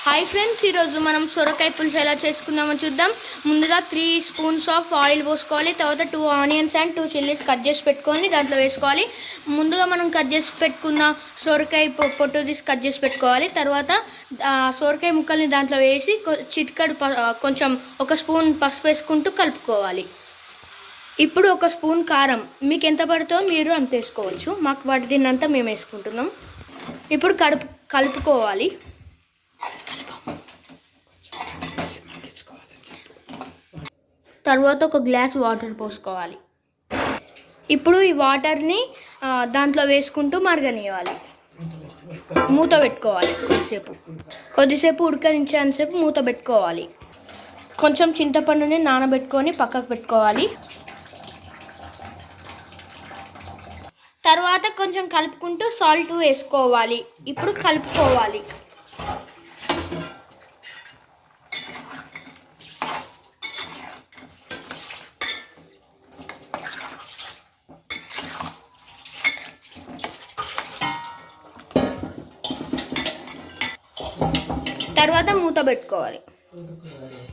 Hi friends, ఈరోజు మనం సొరకాయ పులుసు ఎలా చేసుకుందామో చూద్దాం. ముందుగా 3 స్పూన్స్ ఆఫ్ ఆయిల్ పోసుకోవాలి. తర్వాత 2 ఆనియన్స్ అండ్ 2 చిల్లీస్ కట్ చేసి పెట్టుకొని దాంట్లో వేసుకోవాలి. ముందుగా మనం కట్ చేసి పెట్టుకున్న సొరకాయ పొట్టు తీసి కట్ చేసి పెట్టుకోవాలి. తర్వాత సొరకాయ ముక్కల్ని దాంట్లో వేసి చిటికెడు కొంచెం 1 స్పూన్ పసుపు వేసుకుంటూ కలుపుకోవాలి. ఇప్పుడు 1 స్పూన్ కారం, మీకు ఎంత పడుతుందో మీరు అంత వేసుకోవచ్చు. మాకు పడినంత మేము వేసుకుంటున్నాం. ఇప్పుడు కలుపుకోవాలి. తర్వాత 1 గ్లాస్ వాటర్ పోసుకోవాలి. ఇప్పుడు ఈ వాటర్ని దాంట్లో వేసుకుంటూ మరగనివ్వాలి. మూత పెట్టుకోవాలి. కొద్దిసేపు ఉడకనించేంతసేపు మూత పెట్టుకోవాలి. కొంచెం చింతపండుని నానబెట్టుకొని పక్కకు పెట్టుకోవాలి. తర్వాత కొంచెం కలుపుకుంటూ సాల్ట్ వేసుకోవాలి. ఇప్పుడు కలుపుకోవాలి. తర్వాత మూత పెట్టుకోవాలి.